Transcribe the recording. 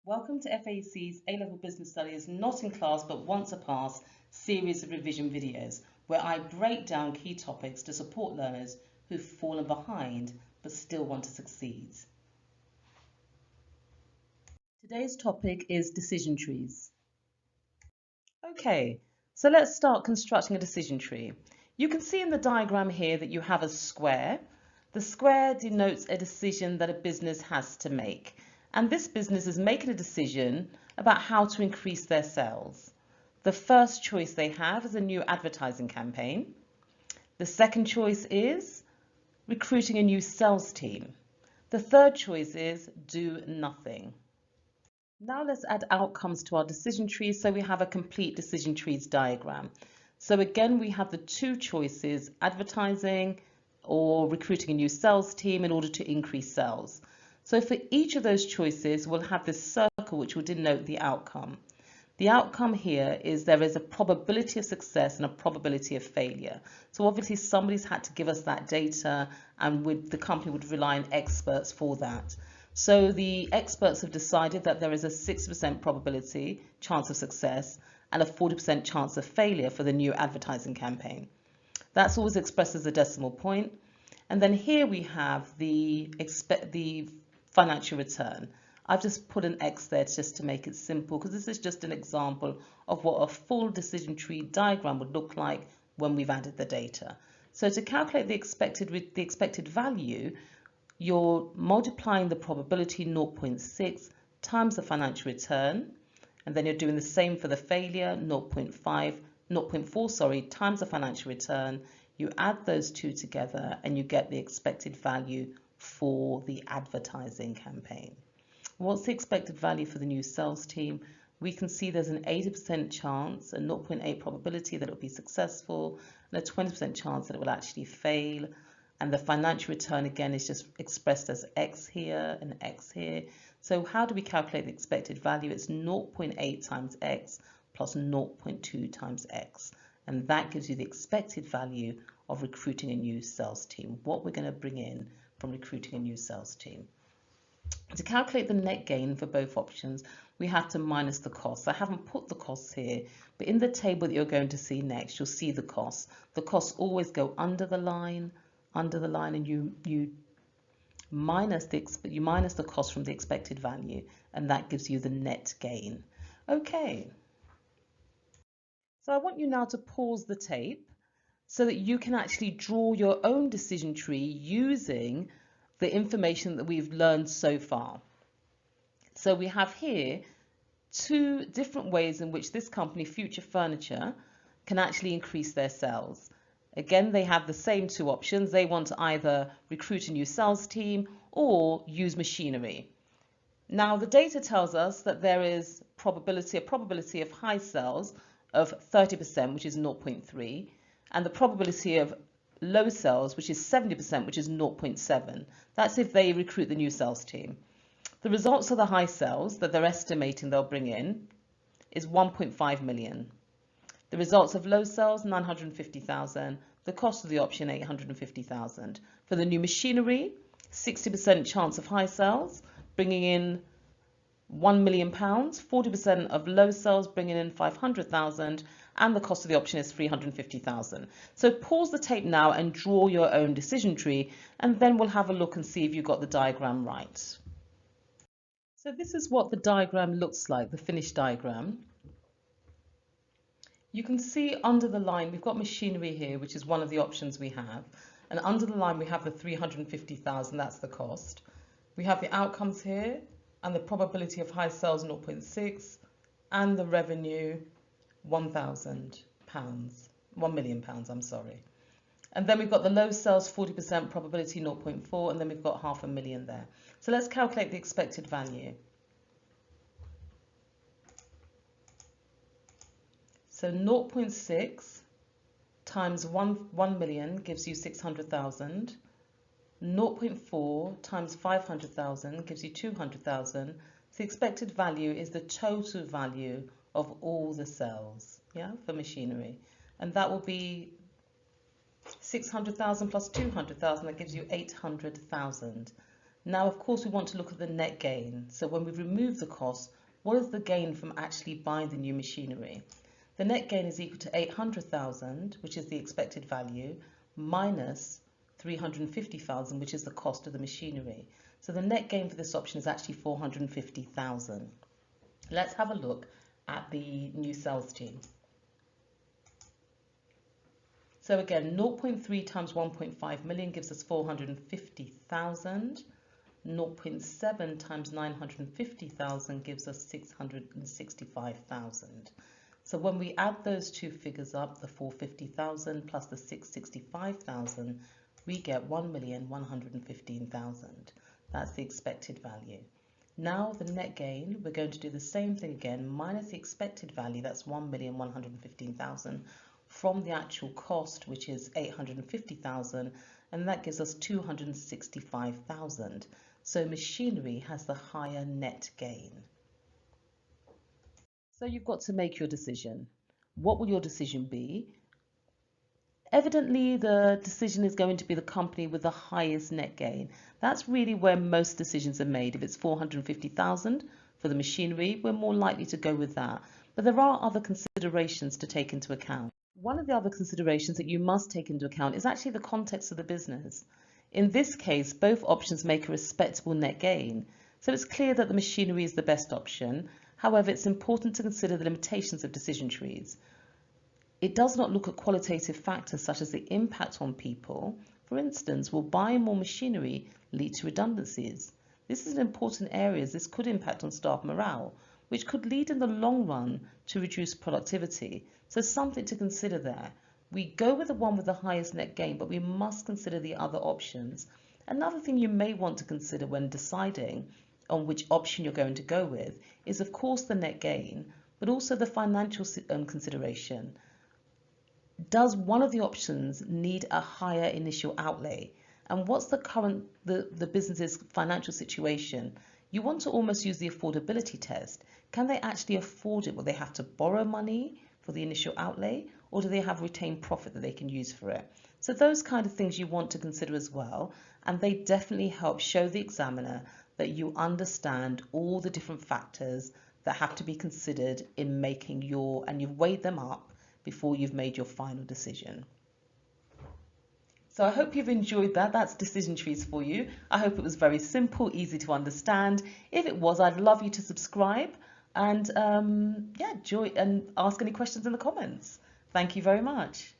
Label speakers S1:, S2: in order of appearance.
S1: Welcome to FAC's A-Level Business Studies Not in Class But Want to Pass series of revision videos where I break down key topics to support learners who've fallen behind but still want to succeed. Today's topic is decision trees. Okay, so let's start constructing a decision tree. You can see in the diagram here that you have a square. The square denotes a decision that a business has to make. And this business is making a decision about how to increase their sales. The first choice they have is a new advertising campaign. The second choice is recruiting a new sales team. The third choice is do nothing. Now let's add outcomes to our decision tree so we have a complete decision trees diagram. So again, we have the two choices, advertising or recruiting a new sales team in order to increase sales. So for each of those choices, we'll have this circle which will denote the outcome. The outcome here is there is a probability of success and a probability of failure. So obviously somebody's had to give us that data and the company would rely on experts for that. So the experts have decided that there is a 60% probability chance of success and a 40% chance of failure for the new advertising campaign. That's always expressed as a decimal point. And then here we have the financial return. I've just put an X there just to make it simple because this is just an example of what a full decision tree diagram would look like when we've added the data. So to calculate the expected value, you're multiplying the probability 0.6 times the financial return, and then you're doing the same for the failure 0.4 times the financial return. You add those two together and you get the expected value for the advertising campaign. What's the expected value for the new sales team? We can see there's an 80% chance, a 0.8 probability that it will be successful, and a 20% chance that it will actually fail. And the financial return again is just expressed as X here and X here. So how do we calculate the expected value? It's 0.8 times X plus 0.2 times X. And that gives you the expected value of recruiting a new sales team, what we're going to bring in from recruiting a new sales team. To calculate the net gain for both options, we have to minus the costs. I haven't put the costs here, but in the table that you're going to see next, you'll see the costs. The costs always go under the line, and you minus the cost from the expected value, and that gives you the net gain. Okay. So I want you now to pause the tape so that you can actually draw your own decision tree using the information that we've learned so far. So we have here two different ways in which this company, Future Furniture, can actually increase their sales. Again, they have the same two options. They want to either recruit a new sales team or use machinery. Now, the data tells us that there is a probability of high sales of 30%, which is 0.3, and the probability of low sales, which is 70%, which is 0.7. That's if they recruit the new sales team. The results of the high sales that they're estimating they'll bring in is 1.5 million. The results of low sales, 950,000. The cost of the option, 850,000. For the new machinery, 60% chance of high sales, bringing in £1 million, 40% of low sales bringing in 500,000, and the cost of the option is 350,000. So pause the tape now and draw your own decision tree, and then we'll have a look and see if you got the diagram right. So this is what the diagram looks like, the finished diagram. You can see under the line, we've got machinery here, which is one of the options we have. And under the line, we have the 350,000, that's the cost. We have the outcomes here, and the probability of high sales 0.6, and the revenue £1 million, I'm sorry. And then we've got the low sales 40% probability 0.4, and then we've got £500,000 there. So let's calculate the expected value. So 0.6 times 1 million gives you 600,000. 0.4 times 500,000 gives you 200,000. The expected value is the total value of all the sales, yeah, for machinery. And that will be 600,000 plus 200,000, that gives you 800,000. Now, of course, we want to look at the net gain. So when we remove the cost, what is the gain from actually buying the new machinery? The net gain is equal to 800,000, which is the expected value, minus 350,000, which is the cost of the machinery. So the net gain for this option is actually 450,000. Let's have a look at the new sales team. So again, 0.3 times 1.5 million gives us 450,000. 0.7 times 950,000 gives us 665,000. So when we add those two figures up, the 450,000 plus the 665,000, we get 1,115,000. That's the expected value. Now the net gain, we're going to do the same thing again, minus the expected value, that's 1,115,000, from the actual cost, which is 850,000, and that gives us 265,000. So machinery has the higher net gain. So you've got to make your decision. What will your decision be? Evidently, the decision is going to be the company with the highest net gain. That's really where most decisions are made. If it's 450,000 for the machinery, we're more likely to go with that. But there are other considerations to take into account. One of the other considerations that you must take into account is actually the context of the business. In this case, both options make a respectable net gain. So it's clear that the machinery is the best option. However, it's important to consider the limitations of decision trees. It does not look at qualitative factors such as the impact on people. For instance, will buying more machinery lead to redundancies? This is an important area as this could impact on staff morale, which could lead in the long run to reduced productivity. So something to consider there. We go with the one with the highest net gain, but we must consider the other options. Another thing you may want to consider when deciding on which option you're going to go with is, of course, the net gain, but also the financial consideration. Does one of the options need a higher initial outlay? And what's the business's financial situation? You want to almost use the affordability test. Can they actually afford it? Will they have to borrow money for the initial outlay, or do they have retained profit that they can use for it? So those kind of things you want to consider as well, and they definitely help show the examiner that you understand all the different factors that have to be considered in making and you've weighed them up before you've made your final decision. So I hope you've enjoyed that. That's decision trees for you. I hope it was very simple, easy to understand. If it was, I'd love you to subscribe and ask any questions in the comments. Thank you very much.